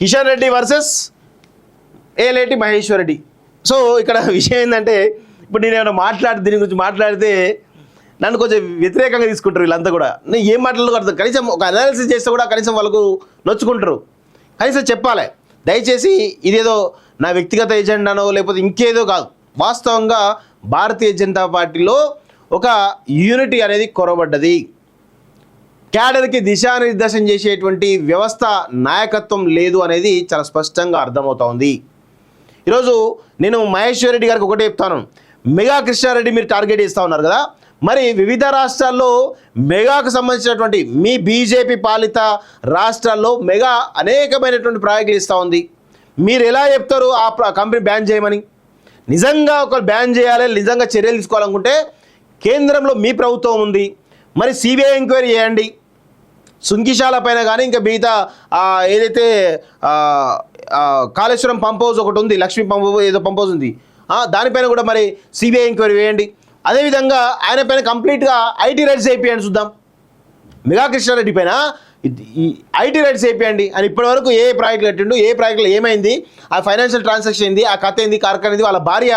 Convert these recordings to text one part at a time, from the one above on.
Kishan Reddy versus Eleti Maheshwar Reddy. So ఇక్కడ విషయం ఏంటంటే, ఇప్పుడు నేను ఏమైనా దీని గురించి మాట్లాడితే నన్ను కొంచెం వ్యతిరేకంగా తీసుకుంటారు వీళ్ళంతా కూడా. నేను ఏం మాట్లాడకూడదు, కనీసం ఒక అనాలిసిస్ చేస్తే కూడా కనీసం వాళ్ళకు నొచ్చుకుంటారు. కనీసం చెప్పాలి, దయచేసి ఇదేదో నా వ్యక్తిగత ఎజెండానో లేకపోతే ఇంకేదో కాదు. వాస్తవంగా భారతీయ జనతా పార్టీలో ఒక యూనిటీ అనేది కొరబడ్డది. క్యాడర్కి దిశానిర్దేశం చేసేటువంటి వ్యవస్థ నాయకత్వం లేదు అనేది చాలా స్పష్టంగా అర్థమవుతోంది. ఈరోజు నేను మహేశ్వర్ రెడ్డి గారికి ఒకటే చెప్తాను, మెగా కృష్ణారెడ్డి మీరు టార్గెట్ చేస్తూ ఉన్నారు కదా, మరి వివిధ రాష్ట్రాల్లో మెగాకు సంబంధించినటువంటి మీ బీజేపీ పాలిత రాష్ట్రాల్లో మెగా అనేకమైనటువంటి ప్రాజెక్టులు ఇస్తూ ఉంది. మీరు ఎలా చెప్తారు ఆ కంపెనీ బ్యాన్ చేయమని? నిజంగా ఒక బ్యాన్ చేయాలి, నిజంగా చర్యలు తీసుకోవాలనుకుంటే కేంద్రంలో మీ ప్రభుత్వం ఉంది, మరి సిబిఐ ఎంక్వైరీ చేయండి. సుంకిశాల పైన కానీ ఇంకా మిగతా ఏదైతే కాళేశ్వరం పంప్ హౌస్ ఒకటి ఉంది, లక్ష్మీ పంప్ ఏదో పంప్ హౌస్ ఉంది, దానిపైన కూడా మరి సిబిఐ ఎంక్వైరీ వేయండి. అదేవిధంగా ఆయన పైన కంప్లీట్గా ఐటీ రైట్స్ అయిపోయాయండి. చూద్దాం, మెగా కృష్ణారెడ్డి పైన ఐటీ రైట్స్ అయిపోయండి. అని ఇప్పటివరకు ఏ ప్రాజెక్టులు కట్టిండు, ఏ ప్రాజెక్టులో ఏమైంది, ఆ ఫైనాన్షియల్ ట్రాన్సాక్షన్ ఏంది, ఆ కథ ఏంది, కార్ఖానా ఏంది, వాళ్ళ భార్య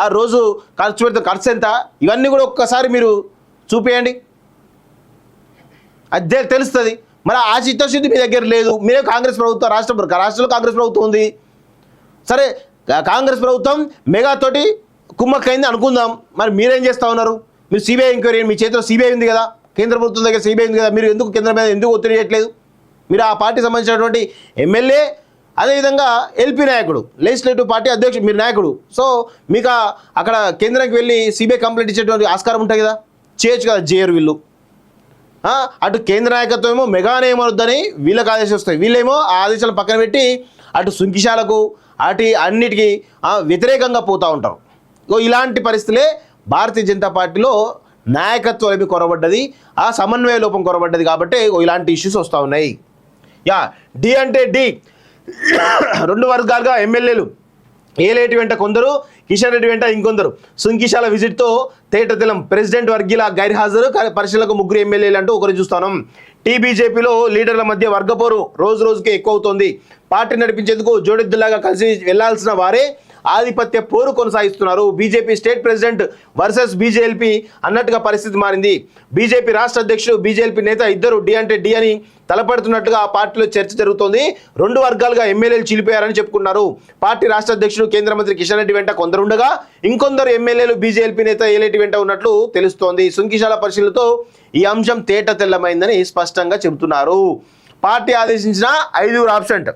ఆ రోజు ఖర్చు పెడితే ఖర్చు ఎంత, ఇవన్నీ కూడా ఒక్కసారి మీరు చూపేయండి, అదే తెలుస్తుంది. మరి ఆ చిత్తశుద్ధి మీ దగ్గర లేదు. మీరే కాంగ్రెస్ ప్రభుత్వం, రాష్ట్రంలో కాంగ్రెస్ ప్రభుత్వం ఉంది. సరే, కాంగ్రెస్ ప్రభుత్వం మెగాతోటి కుమ్మక్కైంది అనుకుందాం, మరి మీరేం చేస్తూ ఉన్నారు? మీరు సిబిఐ ఎంక్వైరీ, మీ చేతిలో సిబిఐ ఉంది కదా, కేంద్ర ప్రభుత్వం దగ్గర సిబిఐ ఉంది కదా, మీరు ఎందుకు కేంద్రం మీద ఎందుకు ఒత్తిడి చేయట్లేదు? మీరు ఆ పార్టీకి సంబంధించినటువంటి ఎమ్మెల్యే, అదేవిధంగా ఎల్పీ నాయకుడు, లెజిస్లేటివ్ పార్టీ అధ్యక్షుడు, మీరు నాయకుడు. సో మీకు అక్కడ కేంద్రానికి వెళ్ళి సిబిఐ కంప్లైంట్ ఇచ్చేటువంటి ఆస్కారం ఉంటుంది కదా, చేయొచ్చు కదా, చేయరు వీళ్ళు. అటు కేంద్ర నాయకత్వం ఏమో మెగానే ఏమొద్దని వీళ్ళకి ఆదేశాలు వస్తాయి, వీళ్ళేమో ఆ ఆదేశాలు పక్కన పెట్టి అటు సుంకిశాలకు అటు అన్నిటికీ వ్యతిరేకంగా పోతూ ఉంటారు. ఇలాంటి పరిస్థితులే భారతీయ జనతా పార్టీలో నాయకత్వం ఏమి కొరబడ్డది, ఆ సమన్వయ లోపం కొరబడ్డది. కాబట్టి ఇలాంటి ఇష్యూస్ వస్తూ ఉన్నాయి. డి అంటే డి, రెండు వర్గాలుగా ఎమ్మెల్యేలు, ఏలేటి వెంట కొందరు, కిషన్ రెడ్డి వెంట ఇంకొందరు. సుంకిశాల విజిట్తో తేటతెల్లం, ప్రెసిడెంట్ వర్గీల గైర్హాజరు, పరిశీలనకు ముగ్గురు ఎమ్మెల్యేలు అంటూ ఒకరు చూస్తున్నాం. టీబీజేపీలో లీడర్ల మధ్య వర్గపోరు రోజు రోజుకి ఎక్కువ అవుతోంది. పార్టీ నడిపించేందుకు జోడెద్దులాగా కలిసి వెళ్లాల్సిన వారే ఆధిపత్య పోరు కొనసాగిస్తున్నారు. BJP state president versus BJP అన్నట్టుగా పరిస్థితి మారింది. బీజేపీ రాష్ట్ర అధ్యక్షుడు, బీజేపీ నేత ఇద్దరు డి అంటే డి అని తలపడుతున్నట్టుగా ఆ పార్టీలో చర్చ జరుగుతోంది. రెండు వర్గాలుగా ఎమ్మెల్యేలు చీలిపోయారని చెప్పుకున్నారు. పార్టీ రాష్ట్ర అధ్యక్షుడు కేంద్ర మంత్రి కిషన్ రెడ్డి వెంట కొందరుండగా ఇంకొందరు ఎమ్మెల్యేలు బీజేపీ నేత ఏలేటి వెంట ఉన్నట్లు తెలుస్తోంది. సుంకిశాల పరిశీలనతో ఈ అంశం తేట తెల్లమైందని స్పష్టంగా చెబుతున్నారు. పార్టీ ఆదేశించిన 5 ఆబ్సెంట్.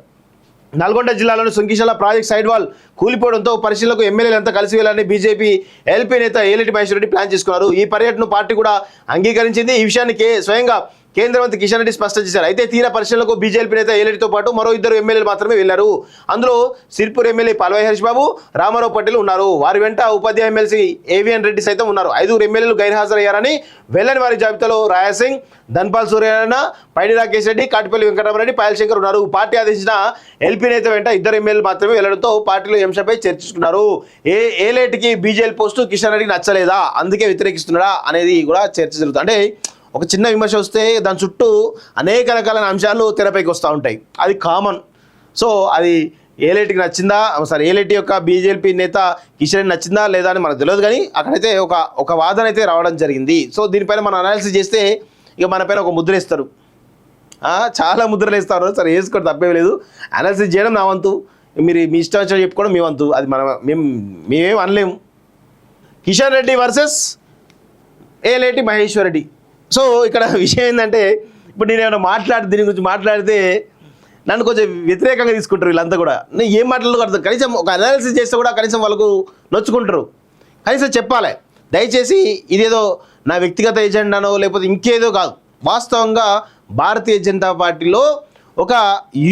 నల్గొండ జిల్లాలోని సుంకిశాల ప్రాజెక్ట్ సైడ్ వాల్ కూలిపోవడంతో పరిశీలనకు ఎమ్మెల్యేలు అంతా కలిసి వెళ్లాలని బీజేపీ ఎల్పీ నేత ఏలేటి మహేశ్వర్ రెడ్డి ప్లాన్ చేసుకున్నారు. ఈ పర్యటన పార్టీ కూడా అంగీకరించింది. ఈ విషయాన్ని స్వయంగా కేంద్ర మంత్రి కిషన్ రెడ్డి స్పష్టం చేశారు. అయితే తీరా పరిశీలనకు బీజేపీ నేత ఏలేటితో పాటు మరో 2 ఎమ్మెల్యేలు మాత్రమే వెళ్లారు. అందులో సిర్పూర్ ఎమ్మెల్యే పాల్వాయి హరీష్ బాబు, రామారావు పటేల్ ఉన్నారు. వారి వెంట ఉపాధ్యాయ ఎమ్మెల్సీ ఏవిఎన్ రెడ్డి సైతం ఉన్నారు. 5 ఎమ్మెల్యేలు గైర్హాజరయ్యారని వెళ్లని వారి జాబితాలో రాయాసింగ్, ధన్పాల్ సూర్యనారాయణ, పైడి రాకేష్ రెడ్డి, కాటిపల్లి వెంకటరామరెడ్డి, పాయల్ శంకర్ ఉన్నారు. పార్టీ ఆదేశించిన ఎల్పీ నేత వెంట 2 ఎమ్మెల్యేలు మాత్రమే వెళ్లడంతో పార్టీలో అంశంపై చర్చించుకున్నారు. ఏలేటికి బీజేపీ పోస్టు కిషన్ రెడ్డికి నచ్చలేదా, అందుకే వ్యతిరేకిస్తున్నాడా అనేది కూడా చర్చ జరుగుతుంది. అంటే ఒక చిన్న విమర్శ వస్తే దాని చుట్టూ అనేక రకాలైన అంశాలు తెరపైకి వస్తూ ఉంటాయి, అది కామన్. సో అది ఏలేటికి నచ్చిందా, సరే ఏలేటి యొక్క బీజేపీ నేత కిషన్ రెడ్డి నచ్చిందా లేదా అని మనకు తెలియదు, కానీ అక్కడైతే ఒక వాదన అయితే రావడం జరిగింది. సో దీనిపైన మనం అనాలిసిస్ చేస్తే ఇక మన పైన ఒక ముద్ర వేస్తారు, చాలా ముద్రలు వేస్తారు. సరే వేసుకోవడం తప్పే లేదు, అనాలిసిస్ చేయడం నా వంతు, మీరు మీ ఇష్టం వచ్చిన చెప్పుకోవడం మీ వంతు, అది మేమేం అనలేము. కిషన్ రెడ్డి వర్సెస్ ఏలేటి మహేశ్వర్ రెడ్డి. సో ఇక్కడ విషయం ఏంటంటే, ఇప్పుడు నేను ఏమైనా దీని గురించి మాట్లాడితే నన్ను కొంచెం వ్యతిరేకంగా తీసుకుంటారు వీళ్ళంతా కూడా. నేను ఏం మాట్లాడకూడదు, కనీసం ఒక అనాలిసిస్ చేస్తే కూడా కనీసం వాళ్ళకు నొచ్చుకుంటారు. కనీసం చెప్పాలి, దయచేసి ఇదేదో నా వ్యక్తిగత ఎజెండానో లేకపోతే ఇంకేదో కాదు. వాస్తవంగా భారతీయ జనతా పార్టీలో ఒక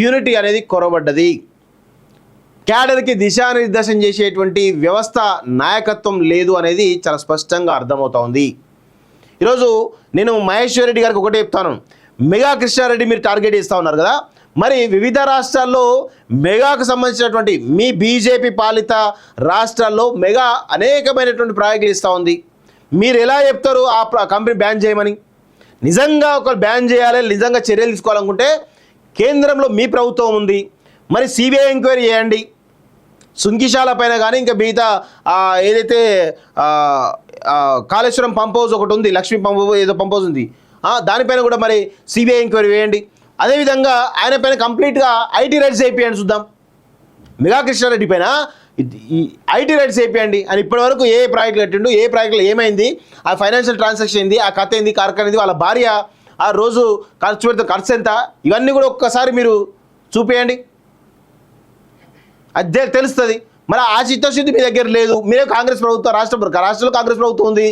యూనిటీ అనేది కొరబడ్డది. క్యాడర్కి దిశానిర్దేశం చేసేటువంటి వ్యవస్థ నాయకత్వం లేదు అనేది చాలా స్పష్టంగా అర్థమవుతోంది. ఈరోజు నేను మహేశ్వర్ రెడ్డి గారికి ఒకటే చెప్తాను, మెగా కృష్ణారెడ్డి మీరు టార్గెట్ చేస్తూ ఉన్నారు కదా, మరి వివిధ రాష్ట్రాల్లో మెగాకు సంబంధించినటువంటి మీ బీజేపీ పాలిత రాష్ట్రాల్లో మెగా అనేకమైనటువంటి ప్రాజెక్టులు ఇస్తూ ఉంది. మీరు ఎలా చెప్తారు ఆ కంపెనీ బ్యాన్ చేయమని? నిజంగా ఒక బ్యాన్ చేయాలి, నిజంగా చర్యలు తీసుకోవాలనుకుంటే కేంద్రంలో మీ ప్రభుత్వం ఉంది, మరి సిబిఐ ఎంక్వైరీ చేయండి సుంకిశాల పైన కానీ ఇంకా మిగతా ఏదైతే కాళేశ్వరం పంప్ హౌస్ ఒకటి ఉంది, లక్ష్మీ పంప్ ఏదో పంప్ హౌస్ ఉంది, దానిపైన కూడా మరి సిబిఐ ఎంక్వైరీ వేయండి. అదేవిధంగా ఆయన పైన కంప్లీట్గా ఐటీ రైట్స్ అయిపోయాడు చూద్దాం. మెగా కృష్ణారెడ్డి పైన ఈ ఐటీ రైట్స్ అయిపోయండి అని ఇప్పటివరకు ఏ ప్రాజెక్టులు కట్టిండు, ఏ ప్రాజెక్టులో ఏమైంది, ఆ ఫైనాన్షియల్ ట్రాన్సాక్షన్ ఏంది, ఆ కథ ఏంది, కార్ఖానా ఏంది, వాళ్ళ భార్య ఆ రోజు ఖర్చు పెడితే ఖర్చు ఎంత, ఇవన్నీ కూడా ఒక్కసారి మీరు చూపేయండి, అదే తెలుస్తుంది. మరి ఆ చిత్తశుద్ధి మీ దగ్గర లేదు. మీరే కాంగ్రెస్ ప్రభుత్వం, రాష్ట్రంలో కాంగ్రెస్ ప్రభుత్వం ఉంది.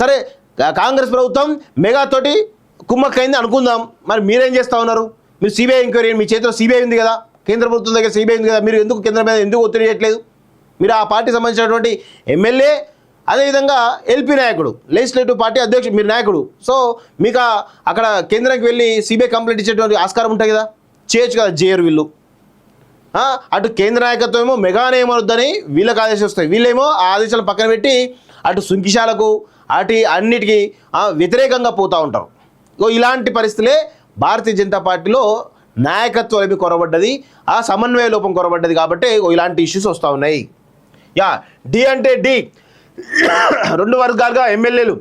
సరే కాంగ్రెస్ ప్రభుత్వం మెగాతోటి కుమ్మక్కైంది అనుకుందాం, మరి మీరేం చేస్తూ ఉన్నారు? మీరు సిబిఐ ఎంక్వైరీ, మీ చేతిలో సిబిఐ ఉంది కదా, కేంద్ర ప్రభుత్వం దగ్గర సిబిఐ ఉంది కదా, మీరు ఎందుకు కేంద్రం మీద ఎందుకు ఒత్తిడి చేయట్లేదు? మీరు ఆ పార్టీ సంబంధించినటువంటి ఎమ్మెల్యే, అదేవిధంగా ఎల్పీ నాయకుడు, లెజిస్లేటివ్ పార్టీ అధ్యక్షుడు, మీరు నాయకుడు. సో మీకు అక్కడ కేంద్రానికి వెళ్ళి సిబిఐ కంప్లైంట్ ఇచ్చేటువంటి ఆస్కారం ఉంటుంది కదా, చేయొచ్చు కదా, చేయరు వీళ్ళు. అటు కేంద్ర నాయకత్వం ఏమో మెగానే ఏమొద్దని వీళ్ళకి ఆదేశాలు వస్తాయి, వీళ్ళేమో ఆ ఆదేశాలను పక్కన పెట్టి అటు సుంకిశాలకు అటు అన్నిటికీ వ్యతిరేకంగా పోతూ ఉంటారు. ఇలాంటి పరిస్థితులే భారతీయ జనతా పార్టీలో నాయకత్వం ఏమి కొరబడ్డది, ఆ సమన్వయ లోపం కొరబడ్డది, కాబట్టి ఇలాంటి ఇష్యూస్ వస్తూ ఉన్నాయి. డి అంటే డి, రెండు వర్గాలుగా ఎమ్మెల్యేలు,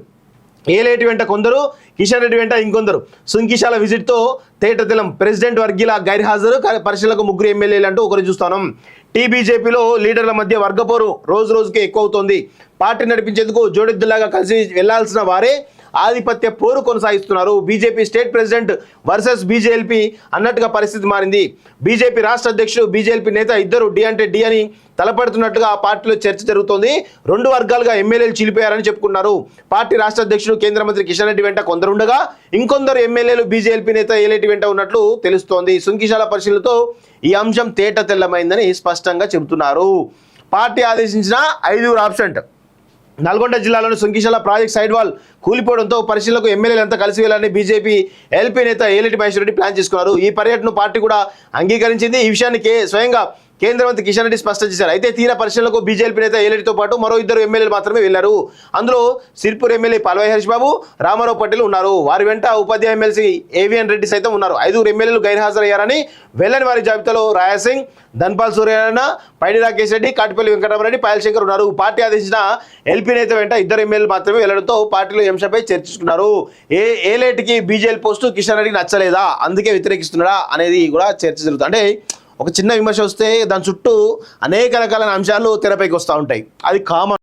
ఏలేటి వెంట కొందరు, కిషన్ రెడ్డి వెంట ఇంకొందరు. సుంకిశాల విజిట్తో తేటతెల్లం, ప్రెసిడెంట్ వర్గీల గైర్హాజరు, పరిశీలనకు ముగ్గురు ఎమ్మెల్యేలు అంటూ ఒకరు చూస్తున్నాం. టీబీజేపీలో లీడర్ల మధ్య వర్గపోరు రోజు రోజుకి ఎక్కువ అవుతోంది. పార్టీ నడిపించేందుకు జోడెద్దులాగా కలిసి వెళ్లాల్సిన వారే ఆధిపత్య పోరు కొనసాగిస్తున్నారు. BJP state president versus BJLP అన్నట్టుగా పరిస్థితి మారింది. బీజేపీ రాష్ట్ర అధ్యక్షుడు, బీజేపీ నేత ఇద్దరు డి అంటే డి అని తలపడుతున్నట్టుగా ఆ పార్టీలో చర్చ జరుగుతోంది. రెండు వర్గాలుగా ఎమ్మెల్యేలు చీలిపోయారని చెప్పుకున్నారు. పార్టీ రాష్ట్ర అధ్యక్షుడు, కేంద్ర మంత్రి కిషన్ రెడ్డి వెంట కొందరు ఉండగా ఇంకొందరు ఎమ్మెల్యేలు బీజేపీ నేత ఏలేటి వెంట ఉన్నట్లు తెలుస్తోంది. సుంకిశాల పరిశీలనతో ఈ అంశం తేట తెల్లమైందని స్పష్టంగా చెబుతున్నారు. పార్టీ ఆదేశించిన 5 ఆబ్సెంట్. నల్గొండ జిల్లాలోని సుంకిశాల ప్రాజెక్ట్ సైడ్ వాల్ కూలిపోవడంతో పరిశీలనకు ఎమ్మెల్యేలు అంతా కలిసి వెళ్లాలని బీజేపీ ఎల్పీ నేత ఏలేటి మహేశ్వర్ రెడ్డి ప్లాన్ చేసుకున్నారు. ఈ పర్యటనను పార్టీ కూడా అంగీకరించింది. ఈ విషయాన్ని స్వయంగా కేంద్ర మంత్రి కిషన్ రెడ్డి స్పష్టం చేశారు. అయితే తీరా పరిశీలనకు బీజేపీ నేత ఏలేటితో పాటు మరో 2 ఎమ్మెల్యేలు మాత్రమే వెళ్లారు. అందులో సిర్పూర్ ఎమ్మెల్యే పాల్వాయి హరీష్ బాబు, రామారావు పటేల్ ఉన్నారు. వారి వెంట ఉపాధ్యాయ ఎమ్మెల్సీ ఏవిఎన్ రెడ్డి సైతం ఉన్నారు. 5 ఎమ్మెల్యేలు గైర్హాజరయ్యారని వెళ్లని వారి జాబితాలో రాయాసింగ్, ధన్పాల్ సూర్యనారాయణ, పైడి రాకేష్ రెడ్డి, కాటిపల్లి వెంకటరామరెడ్డి, పాయల్ శంకర్ ఉన్నారు. పార్టీ ఆదేశించిన ఎల్పీ నేత వెంట 2 ఎమ్మెల్యేలు మాత్రమే వెళ్లడంతో పార్టీలో అంశంపై చర్చించుకున్నారు. ఏలేటికి బీజేపీ పోస్టు కిషన్ రెడ్డికి నచ్చలేదా, అందుకే వ్యతిరేకిస్తున్నాడా అనేది కూడా చర్చ జరుగుతుంది. అంటే ఒక చిన్న విమర్శ వస్తే దాని చుట్టూ అనేక రకాలైన అంశాలు తెరపైకి వస్తూ ఉంటాయి. అది కామన్.